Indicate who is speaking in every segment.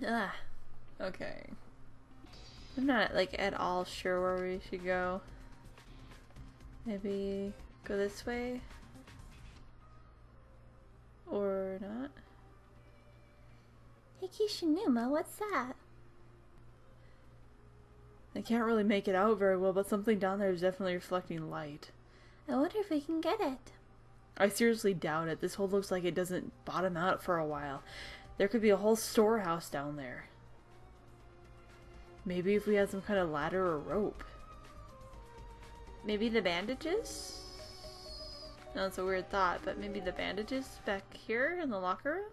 Speaker 1: Ugh. Okay. I'm not like at all sure where we should go. Maybe go this way? Or not?
Speaker 2: Hey Kishinuma, what's that?
Speaker 1: I can't really make it out very well, but something down there is definitely reflecting light.
Speaker 2: I wonder if we can get it.
Speaker 1: I seriously doubt it. This hole looks like it doesn't bottom out for a while. There could be a whole storehouse down there. Maybe if we had some kind of ladder or rope. Maybe the bandages? No, that's a weird thought, but maybe the bandages back here in the locker room?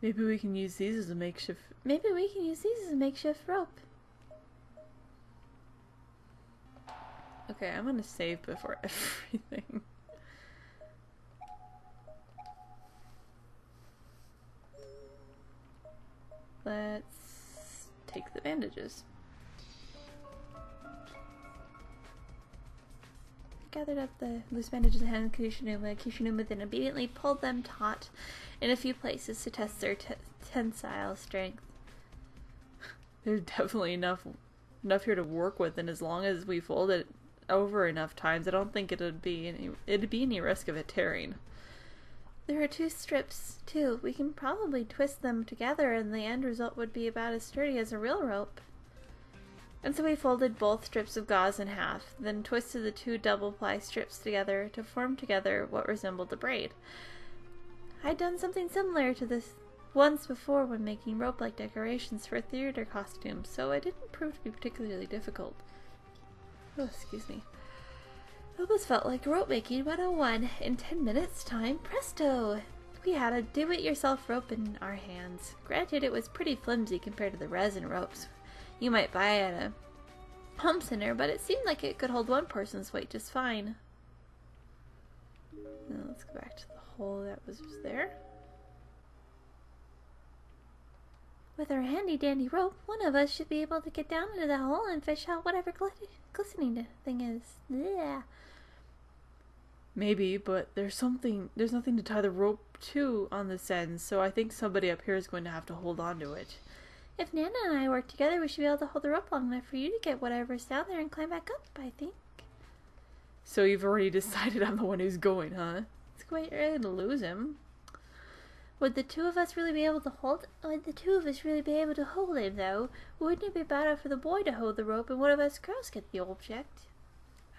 Speaker 1: Maybe we can use these as a makeshift...
Speaker 2: Maybe we can use these as a makeshift rope.
Speaker 1: Okay, I'm gonna save before everything. Let's take the bandages.
Speaker 2: I gathered up the loose bandages and handed Kishinuma. Kishinuma then obediently pulled them taut in a few places to test their tensile strength.
Speaker 1: There's definitely enough here to work with, and as long as we fold it over enough times, I don't think it'd be any risk of it tearing.
Speaker 2: There are 2 strips, too. We can probably twist them together and the end result would be about as sturdy as a real rope. And so we folded both strips of gauze in half, then twisted the 2 double-ply strips together to form together what resembled a braid. I'd done something similar to this once before when making rope-like decorations for theater costumes, so it didn't prove to be particularly difficult. Oh, excuse me. It almost felt like rope making 101. In 10 minutes' time, presto! We had a do-it-yourself rope in our hands. Granted, it was pretty flimsy compared to the resin ropes you might buy at a home center, but it seemed like it could hold one person's weight just fine. Now let's go back to the hole that was there. With our handy-dandy rope, one of us should be able to get down into the hole and fish out whatever glistening thing is. Yeah.
Speaker 1: Maybe, but there's nothing to tie the rope to on this end, so I think somebody up here is going to have to hold on to it.
Speaker 2: If Nana and I work together, we should be able to hold the rope long enough for you to get whatever's down there and climb back up, I think.
Speaker 1: So you've already decided I'm the one who's going, huh? It's quite early to lose him.
Speaker 2: Would the 2 of us really be able to hold him, though? Wouldn't it be better for the boy to hold the rope and one of us girls get the object?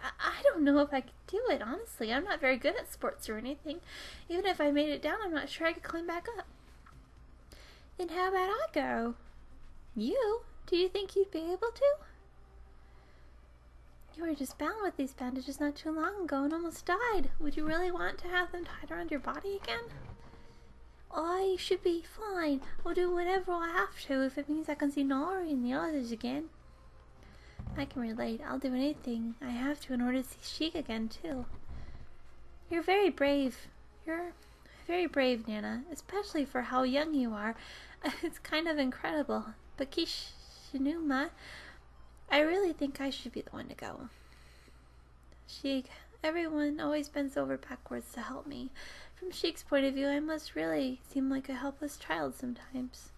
Speaker 2: I don't know if I could do it, honestly. I'm not very good at sports or anything. Even if I made it down, I'm not sure I could climb back up. Then how about I go? You? Do you think you'd be able to? You were just bound with these bandages not too long ago and almost died. Would you really want to have them tied around your body again? I should be fine. I'll do whatever I have to if it means I can see Nori and the others again. I can relate. I'll do anything I have to in order to see Sheik again, too. You're very brave. You're very brave, Nana, especially for how young you are. It's kind of incredible. But Kishinuma, I really think I should be the one to go. Sheik, everyone always bends over backwards to help me. From Sheik's point of view, I must really seem like a helpless child sometimes.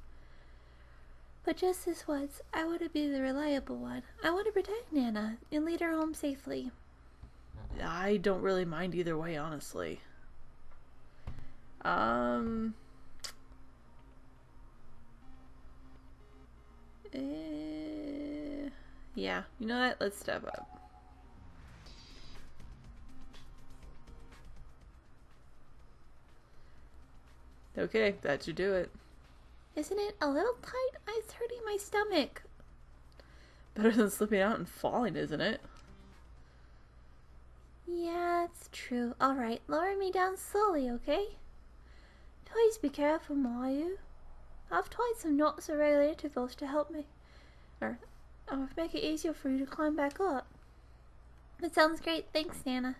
Speaker 2: But just this once, I want to be the reliable one. I want to protect Nana and lead her home safely.
Speaker 1: I don't really mind either way, honestly. Yeah, you know what? Let's step up. Okay, that should do it.
Speaker 2: Isn't it a little tight? It's hurting my stomach.
Speaker 1: Better than slipping out and falling, isn't it?
Speaker 2: Yeah, it's true. Alright, lower me down slowly, okay? Please be careful, Mayu. I've tied some knots at regular intervals to help me. Or make it easier for you to climb back up. That sounds great. Thanks, Nana.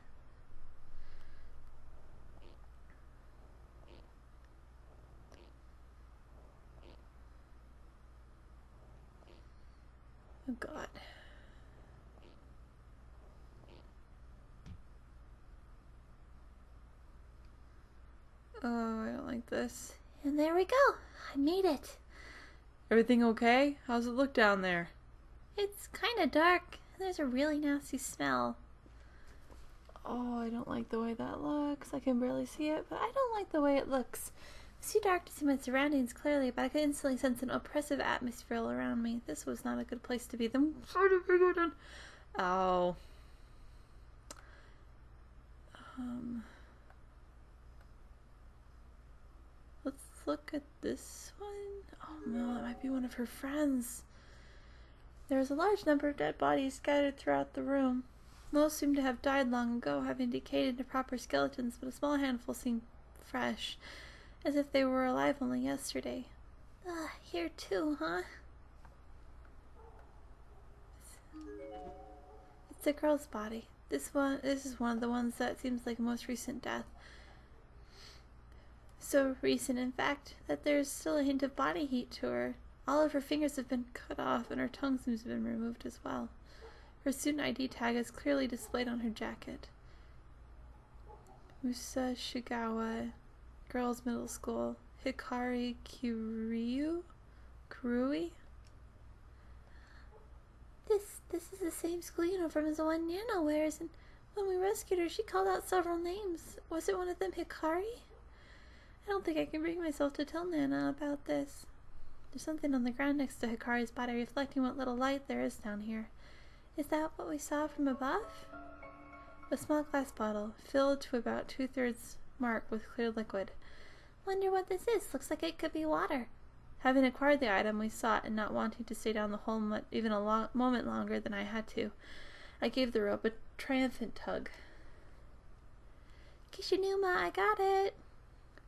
Speaker 1: Oh god. like this.
Speaker 2: And there we go. I made it.
Speaker 1: Everything okay? How's it look down there?
Speaker 2: It's kind of dark. There's a really nasty smell.
Speaker 1: Oh, I don't like the way that looks. I can barely see it, but I don't like the way it looks.
Speaker 2: It's too dark to see my surroundings clearly, but I could instantly sense an oppressive atmosphere all around me. This was not a good place to be.
Speaker 1: Ow. Let's look at this one. Oh no, that might be one of her friends.
Speaker 2: There was a large number of dead bodies scattered throughout the room. Most seemed to have died long ago, having decayed into proper skeletons, but a small handful seemed fresh, as if they were alive only yesterday. Here too, huh? It's a girl's body. This is one of the ones that seems like a most recent death. So recent, in fact, that there's still a hint of body heat to her. All of her fingers have been cut off, and her tongue seems to have been removed as well. Her student ID tag is clearly displayed on her jacket. Musa Shigawa, Girls Middle School. Hikari Kurui? This is the same school uniform as the one Nana wears, and when we rescued her, she called out several names. Was it one of them Hikari? I don't think I can bring myself to tell Nana about this. There's something on the ground next to Hikari's body reflecting what little light there is down here. Is that what we saw from above? A small glass bottle, filled to about 2/3 mark with clear liquid. Wonder what this is. Looks like it could be water. Having acquired the item we sought and not wanting to stay down the hole even a moment longer than I had to, I gave the rope a triumphant tug. Kishinuma, I got it!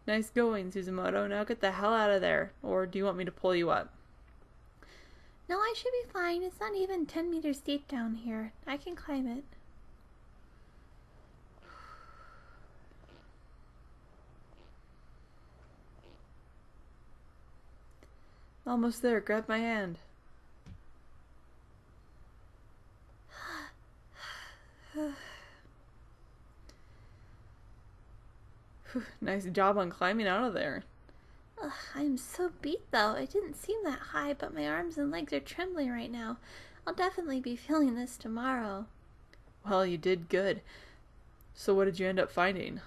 Speaker 1: Nice going, Suzumoto. Now get the hell out of there. Or do you want me to pull you up?
Speaker 2: No, I should be fine. It's not even 10 meters deep down here. I can climb it.
Speaker 1: Almost there. Grab my hand. Nice job on climbing out of there.
Speaker 2: Ugh, I'm so beat though. It didn't seem that high, but my arms and legs are trembling right now. I'll definitely be feeling this tomorrow.
Speaker 1: Well, you did good. So what did you end up finding?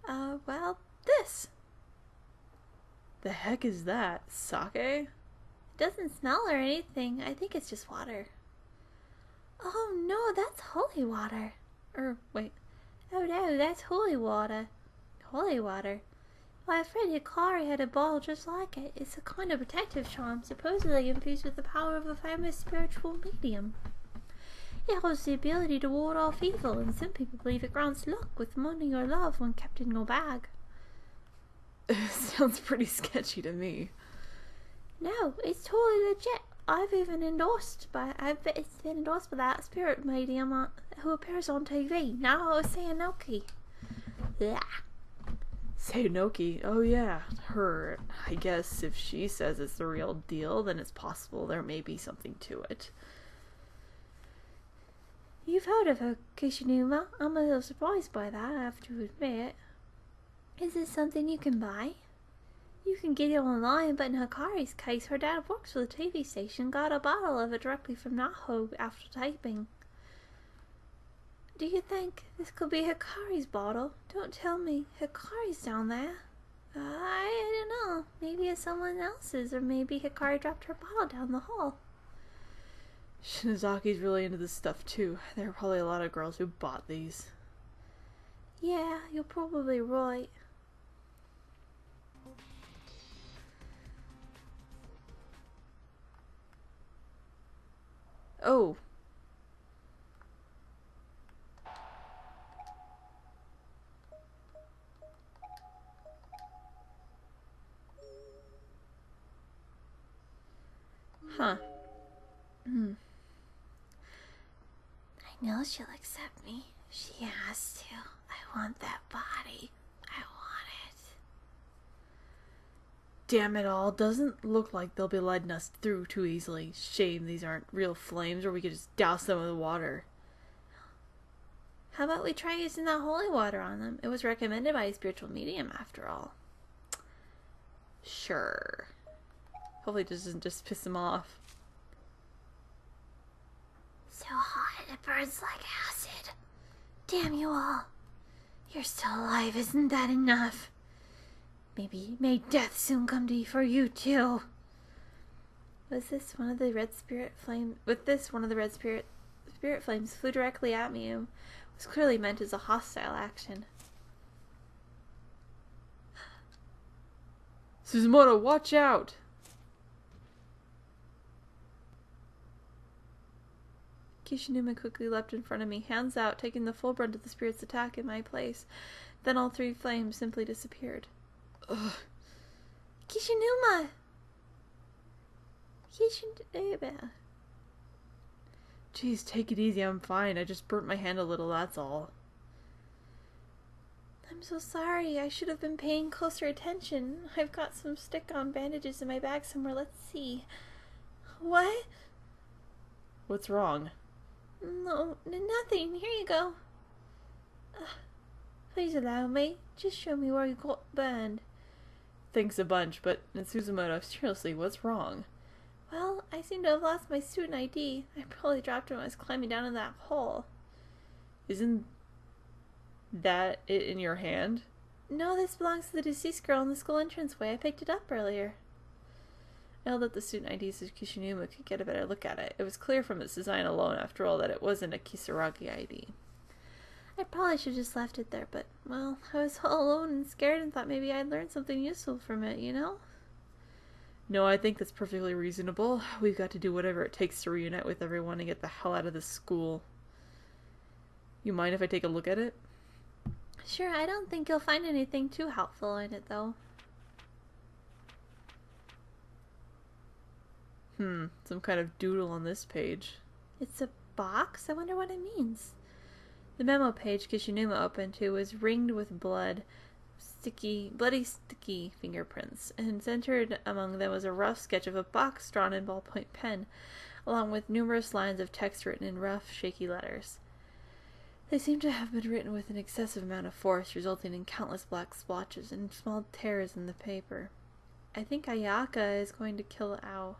Speaker 2: Well, this.
Speaker 1: The heck is that? Sake?
Speaker 2: It doesn't smell or anything. I think it's just water. Oh no, that's holy water.
Speaker 1: Wait.
Speaker 2: Oh no, that's holy water. Holy water? Why, Fred Hikari had a bottle just like it. It's a kind of protective charm, supposedly infused with the power of a famous spiritual medium. It holds the ability to ward off evil, and some people believe it grants luck with money or love when kept in your bag.
Speaker 1: Sounds pretty sketchy to me.
Speaker 2: No, it's totally legit. I've been endorsed by that spirit medium who appears on TV. Now Sayanoki. Yeah.
Speaker 1: Sayanoki? Oh yeah, her. I guess if she says it's the real deal, then it's possible there may be something to it.
Speaker 2: You've heard of her, Kishinuma. I'm a little surprised by that, I have to admit. Is this something you can buy? You can get it online, but in Hikari's case, her dad works for the TV station, got a bottle of it directly from Naho after typing. Do you think this could be Hikari's bottle? Don't tell me. Hikari's down there. I don't know. Maybe it's someone else's, or maybe Hikari dropped her bottle down the hall.
Speaker 1: Shinazaki's really into this stuff too. There are probably a lot of girls who bought these.
Speaker 2: Yeah, you're probably right.
Speaker 1: Oh. Huh.
Speaker 2: I know she'll accept me. She has to. I want that body. I want it.
Speaker 1: Damn it all. Doesn't look like they'll be letting us through too easily. Shame these aren't real flames, or we could just douse them with water.
Speaker 2: How about we try using that holy water on them? It was recommended by a spiritual medium, after all.
Speaker 1: Sure. Hopefully it doesn't just piss him off.
Speaker 2: So hot it burns like acid. Damn you all. You're still alive, isn't that enough? May death soon come to you for you too. Was this one of the red spirit flame? With this, one of the red spirit flames flew directly at me and was clearly meant as a hostile action.
Speaker 1: Suzumoto, watch out! Kishinuma quickly leapt in front of me, hands out, taking the full brunt of the spirit's attack in my place. Then all three flames simply disappeared. Ugh.
Speaker 2: Kishinuma! Kishinuma.
Speaker 1: Jeez, take it easy, I'm fine. I just burnt my hand a little, that's all.
Speaker 2: I'm so sorry. I should have been paying closer attention. I've got some stick-on bandages in my bag somewhere. Let's see. What?
Speaker 1: What's wrong?
Speaker 2: No, nothing. Here you go. Please allow me. Just show me where you got burned.
Speaker 1: Thanks a bunch, but Suzumoto, seriously, what's wrong?
Speaker 2: Well, I seem to have lost my student ID. I probably dropped it when I was climbing down in that hole.
Speaker 1: Isn't that it in your hand?
Speaker 2: No, this belongs to the deceased girl in the school entranceway. I picked it up earlier.
Speaker 1: I held up the student ID so Kishinuma could get a better look at it. It was clear from its design alone, after all, that it wasn't a Kisaragi ID.
Speaker 2: I probably should have just left it there, but, well, I was all alone and scared and thought maybe I'd learn something useful from it, you know?
Speaker 1: No, I think that's perfectly reasonable. We've got to do whatever it takes to reunite with everyone and get the hell out of this school. You mind if I take a look at it?
Speaker 2: Sure, I don't think you'll find anything too helpful in it, though.
Speaker 1: Some kind of doodle on this page.
Speaker 2: It's a box? I wonder what it means. The memo page Kishinuma opened to was ringed with bloody sticky fingerprints, and centered among them was a rough sketch of a box drawn in ballpoint pen, along with numerous lines of text written in rough, shaky letters. They seemed to have been written with an excessive amount of force, resulting in countless black splotches and small tears in the paper. I think Ayaka is going to kill Ao.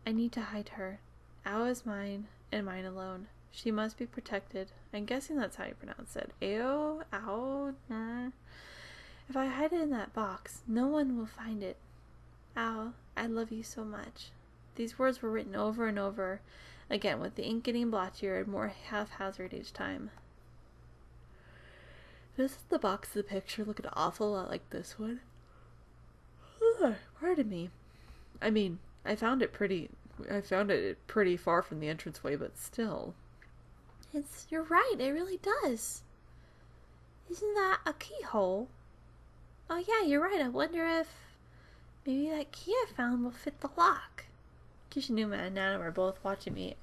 Speaker 2: I need to hide her. Ao is mine, and mine alone. She must be protected. I'm guessing that's how you pronounce it. Ao? Ao? If I hide it in that box, no one will find it. Ao, I love you so much. These words were written over and over, again with the ink getting blotchier and more haphazard each time. Doesn't the box of the picture look an awful lot like this one? Pardon me. I mean, I found it pretty far from the entranceway, but still. You're right, it really does. Isn't that a keyhole? Oh yeah, you're right. I wonder if maybe that key I found will fit the lock. Kishinuma and Nana were both watching me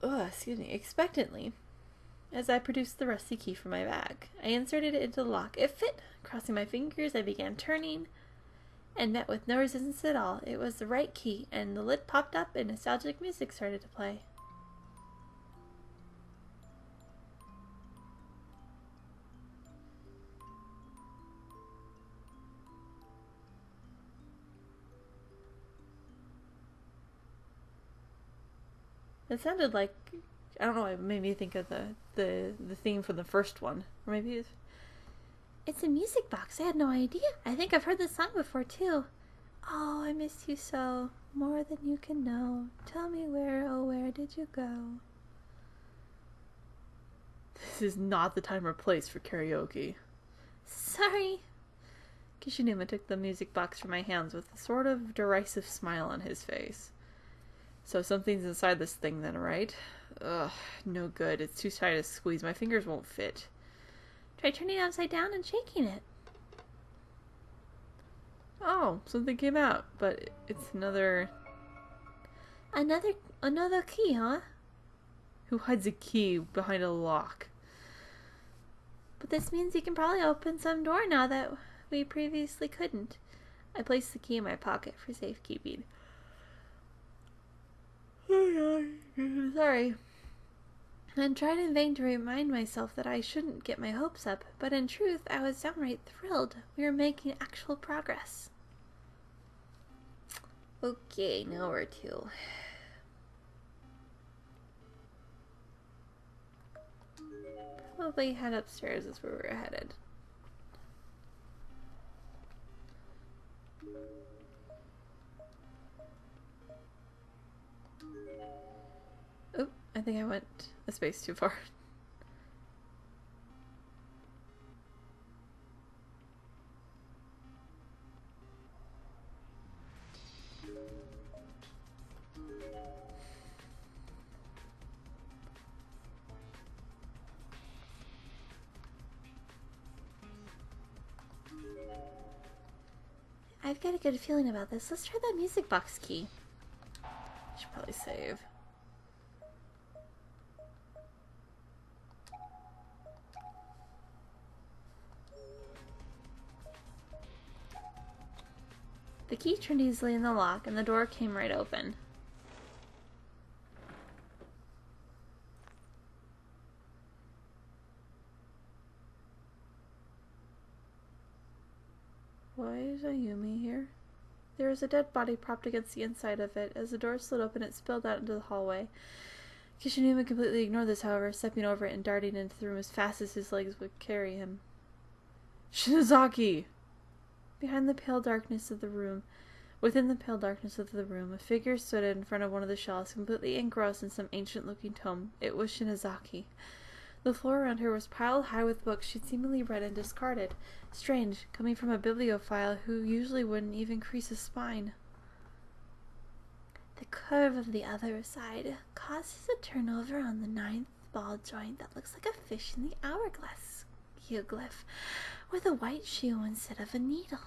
Speaker 2: expectantly as I produced the rusty key from my bag. I inserted it into the lock. It fit. Crossing my fingers, I began turning and met with no resistance at all. It was the right key, and the lid popped up and nostalgic music started to play. It sounded like, I don't know, it made me think of the theme from the first one. Or maybe it's a music box. I had no idea. I think I've heard this song before, too. Oh, I miss you so. More than you can know. Tell me where, oh, where did you go?
Speaker 1: This is not the time or place for karaoke.
Speaker 2: Sorry.
Speaker 1: Kishinuma took the music box from my hands with a sort of derisive smile on his face. So something's inside this thing then, right? Ugh, no good. It's too tight to squeeze. My fingers won't fit.
Speaker 2: Try turning it upside down and shaking it.
Speaker 1: Oh, something came out, but it's another
Speaker 2: key, huh?
Speaker 1: Who hides a key behind a lock?
Speaker 2: But this means you can probably open some door now that we previously couldn't. I placed the key in my pocket for safekeeping. Sorry. and tried in vain to remind myself that I shouldn't get my hopes up, but in truth I was downright thrilled. We were making actual progress.
Speaker 1: Okay, now where to? Probably head upstairs is where we're headed. Oh, I think I went a space too far.
Speaker 2: I've got a good feeling about this. Let's try that music box key.
Speaker 1: Should probably save.
Speaker 2: The key turned easily in the lock, and the door came right open.
Speaker 1: Why is Ayumi here? There was a dead body propped against the inside of it. As the door slid open, it spilled out into the hallway. Kishinuma completely ignored this, however, stepping over it and darting into the room as fast as his legs would carry him. Shinozaki! Within the pale darkness of the room, a figure stood in front of one of the shelves, completely engrossed in some ancient-looking tome. It was Shinozaki. The floor around her was piled high with books she'd seemingly read and discarded. Strange, coming from a bibliophile who usually wouldn't even crease a spine.
Speaker 2: The curve of the other side causes a turnover on the 9th ball joint that looks like a fish in the hourglass geoglyph, with a white shoe instead of a needle.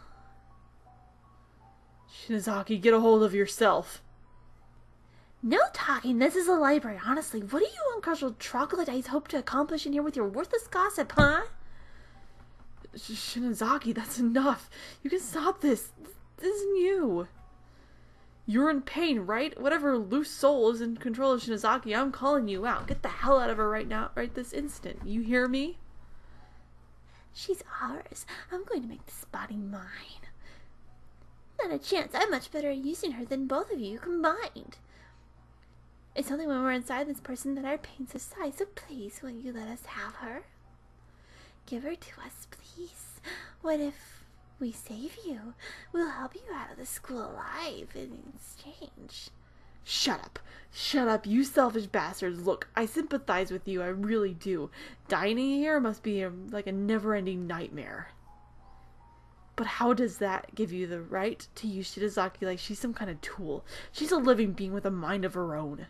Speaker 1: Shinozaki, get a hold of yourself!
Speaker 2: No talking, this is a library. Honestly, what do you uncrushed troglodytes hope to accomplish in here with your worthless gossip, huh?
Speaker 1: Shinozaki, that's enough. You can stop this. This isn't you. You're in pain, right? Whatever loose soul is in control of Shinozaki, I'm calling you out. Get the hell out of her right now, right this instant. You hear me?
Speaker 2: She's ours. I'm going to make this body mine. Not a chance. I'm much better at using her than both of you combined. It's only when we're inside this person that our pain subsides, so please, will you let us have her? Give her to us, please. What if we save you? We'll help you out of the school alive in exchange.
Speaker 1: Shut up. Shut up, you selfish bastards. Look, I sympathize with you, I really do. Dying here must be like a never-ending nightmare. But how does that give you the right to use Shinozaki like she's some kind of tool? She's a living being with a mind of her own.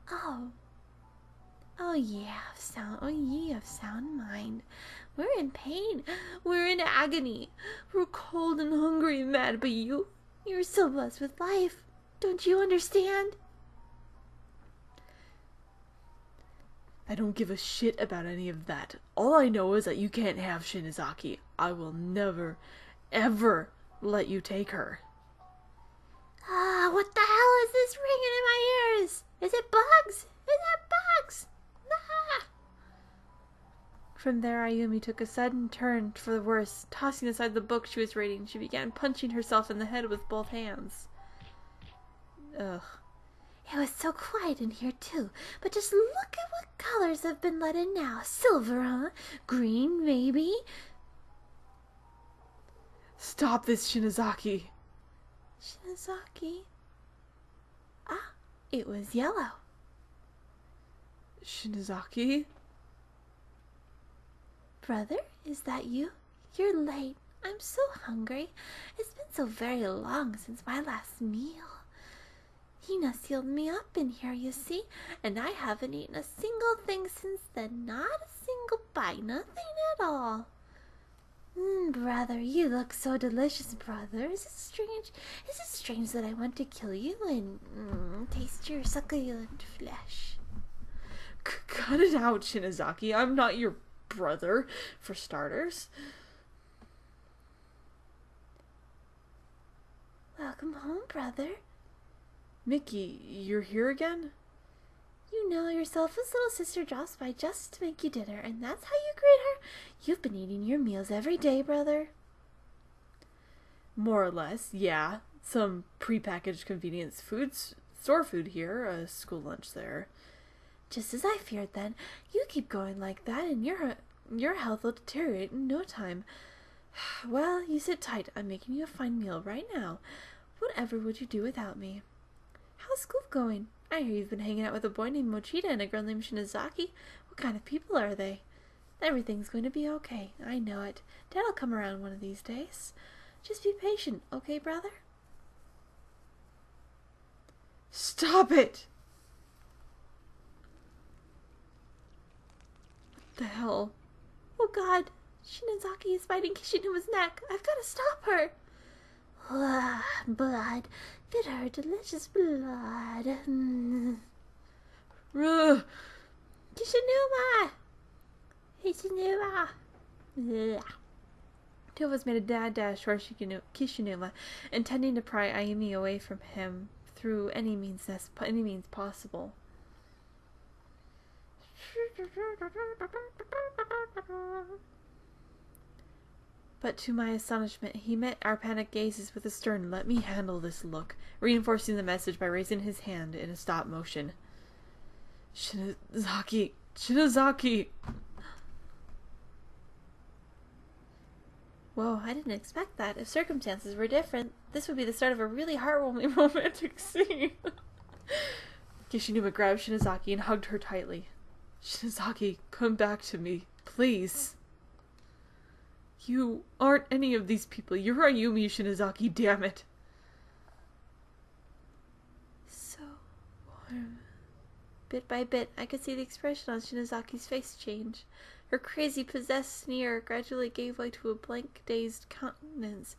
Speaker 2: Oh yeah, of sound mind. We're in pain. We're in agony. We're cold and hungry and mad, but you're so blessed with life. Don't you understand?
Speaker 1: I don't give a shit about any of that. All I know is that you can't have Shinozaki. I will never, ever let you take her.
Speaker 2: What the hell is this ringing in my ears? Is it bugs? Is it bugs? Ah!
Speaker 1: From there, Ayumi took a sudden turn for the worse. Tossing aside the book she was reading, she began punching herself in the head with both hands. Ugh.
Speaker 2: It was so quiet in here, too. But just look at what colors have been let in now. Silver, huh? Green, maybe?
Speaker 1: Stop this, Shinozaki.
Speaker 2: Shinozaki? It was yellow.
Speaker 1: Shinozaki?
Speaker 2: Brother, is that you? You're late. I'm so hungry. It's been so very long since my last meal. Hina sealed me up in here, you see, and I haven't eaten a single thing since then. Not a single bite. Nothing at all. Brother, you look so delicious, brother. Is it strange that I want to kill you and taste your succulent flesh?
Speaker 1: Cut it out, Shinozaki. I'm not your brother, for starters.
Speaker 2: Welcome home, brother.
Speaker 1: Mickey, you're here again?
Speaker 2: You know yourself, his little sister drops by just to make you dinner, and that's how you greet her? You've been eating your meals every day, brother.
Speaker 1: More or less, yeah. Some prepackaged convenience foods, store food here, a school lunch there.
Speaker 2: Just as I feared then. You keep going like that, and your health will deteriorate in no time. Well, you sit tight. I'm making you a fine meal right now. Whatever would you do without me? How's school going? I hear you've been hanging out with a boy named Mochita and a girl named Shinozaki. What kind of people are they? Everything's going to be okay. I know it. Dad'll come around one of these days. Just be patient, okay, brother?
Speaker 1: Stop it! What the hell?
Speaker 2: Oh God, Shinozaki is biting Kishinuma's neck. I've got to stop her. Blood. Bitter, delicious blood. Kishinuma! Kishinuma!
Speaker 1: Two of us made a dad dash toward Kishinuma, intending to pry Ayumi away from him through any means possible. But to my astonishment, he met our panicked gazes with a stern, "Let me handle this" look, reinforcing the message by raising his hand in a stop motion. Shinozaki! Shinozaki!
Speaker 2: Whoa, I didn't expect that. If circumstances were different, this would be the start of a really heartwarming romantic scene.
Speaker 1: Kishinuma grabbed Shinozaki and hugged her tightly. Shinozaki, come back to me, please. You aren't any of these people. You're Ayumi Shinozaki, damn it.
Speaker 2: So warm. Bit by bit, I could see the expression on Shinozaki's face change. Her crazy, possessed sneer gradually gave way to a blank, dazed countenance.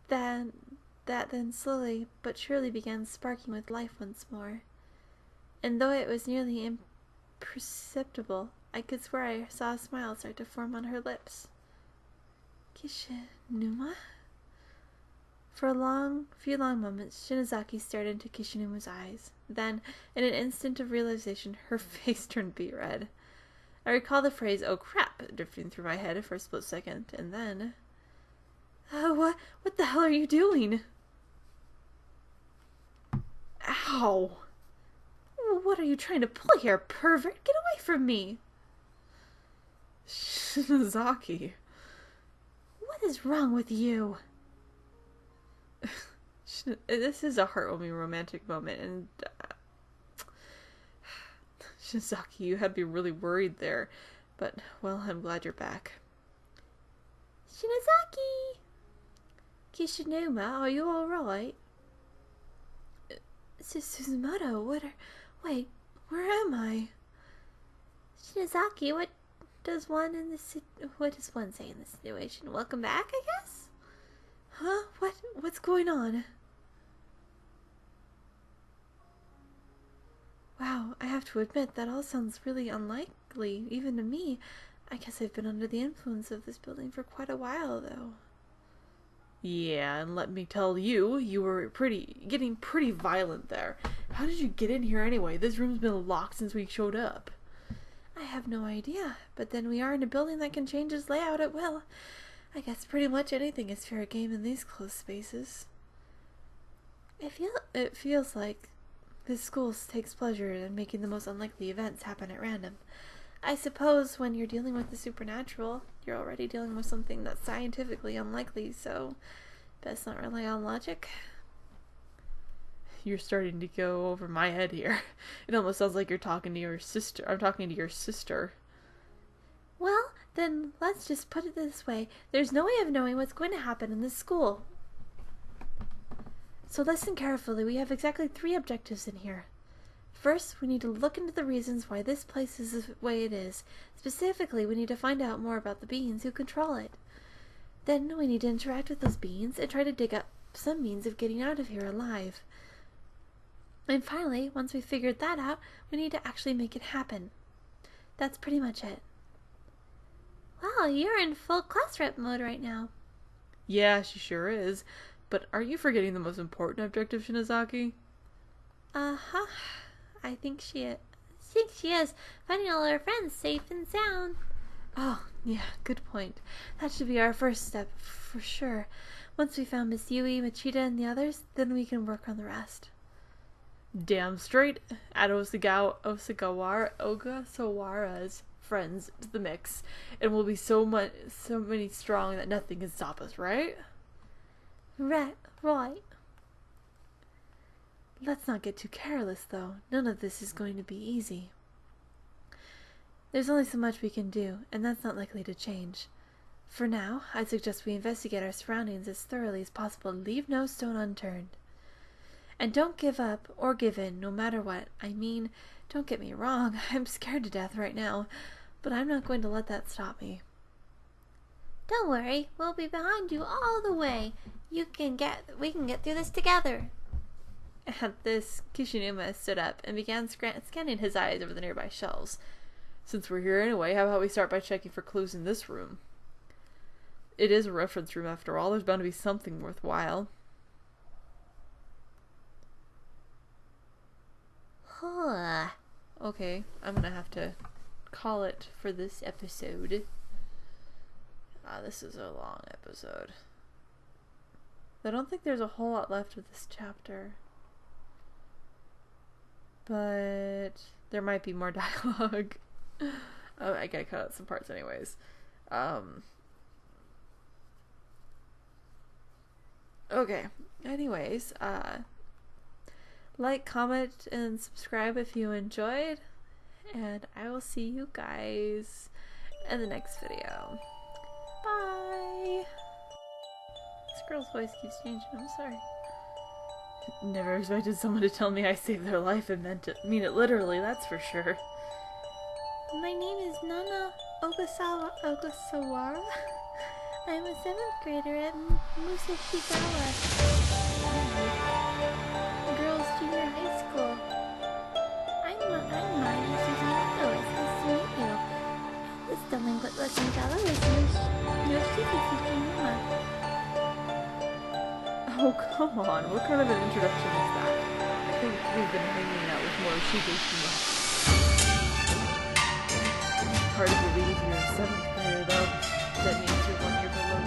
Speaker 2: Then slowly but surely began sparking with life once more. And though it was nearly imperceptible, I could swear I saw a smile start to form on her lips. Kishinuma? For a few long moments, Shinozaki stared into Kishinuma's eyes. Then, in an instant of realization, her face turned beet red. I recall the phrase, "oh crap," drifting through my head for a split second, and then... what the hell are you doing? Ow! What are you trying to pull here, pervert? Get away from me! Shinozaki. What is wrong with you? This is a heartwarming romantic moment, and... Shinozaki, you had me really worried there. But, well, I'm glad you're back. Shinozaki! Kishinuma, are you alright? Suzumoto, wait, where am I? Shinozaki, what does one say in this situation? Welcome back, I guess?
Speaker 1: Huh? What's going on? Wow, I have to admit, that all sounds really unlikely, even to me. I guess I've been under the influence of this building for quite a while, though. Yeah, and let me tell you, you were getting pretty violent there. How did you get in here anyway? This room's been locked since we showed up. I have no idea, but then we are in a building that can change its layout at will. I guess pretty much anything is fair game in these closed spaces. It feels like this school takes pleasure in making the most unlikely events happen at random. I suppose when you're dealing with the supernatural, you're already dealing with something that's scientifically unlikely, so best not rely on logic. You're starting to go over my head here. It almost sounds like you're talking to your sister. I'm talking to your sister. Well, then let's just put it this way. There's no way of knowing what's going to happen in this school. So listen carefully. We have exactly 3 objectives in here. First, we need to look into the reasons why this place is the way it is. Specifically, we need to find out more about the beings who control it. Then we need to interact with those beings and try to dig up some means of getting out of here alive. And finally, once we've figured that out, we need to actually make it happen. That's pretty much it. Wow, you're in full class rep mode right now. Yeah, she sure is. But aren't you forgetting the most important objective, Shinozaki? Uh-huh.
Speaker 2: I think she is. Finding all her friends safe and sound.
Speaker 1: Oh, yeah, good point. That should be our first step, for sure. Once we found Miss Yui, Machida, and the others, then we can work on the rest. Damn straight. Add Ogasawara's friends to the mix, and we'll be so many strong that nothing can stop us, right?
Speaker 2: Right.
Speaker 1: Let's not get too careless, though. None of this is going to be easy. There's only so much we can do, and that's not likely to change. For now, I'd suggest we investigate our surroundings as thoroughly as possible and leave no stone unturned. And don't give up or give in, no matter what. I mean, don't get me wrong, I'm scared to death right now, but I'm not going to let that stop me.
Speaker 2: Don't worry, we'll be behind you all the way. We can get through this together.
Speaker 1: At this, Kishinuma stood up and began scanning his eyes over the nearby shelves. Since we're here anyway, how about we start by checking for clues in this room? It is a reference room after all. There's bound to be something worthwhile. Okay, I'm gonna have to call it for this episode. This is a long episode. I don't think there's a whole lot left of this chapter. But there might be more dialogue. Oh, I gotta cut out some parts anyways. Okay, anyways, like, comment, and subscribe if you enjoyed, and I will see you guys in the next video. Bye! This girl's voice keeps changing, I'm sorry. Never expected someone to tell me I saved their life and mean it literally, that's for sure.
Speaker 2: My name is Nana Ogasawara. I am a 7th grader at Musashigawa Girls Junior High School. I'm Maya Suzumoto. It's nice to meet you. This delinquent looking fellow is Yoshiki Fukuyama.
Speaker 1: Oh, come on. What kind of an introduction is that? I think we've been hanging out with more Shigeshima. Hard to believe you're a 7th grader, though. That means you're 1 year below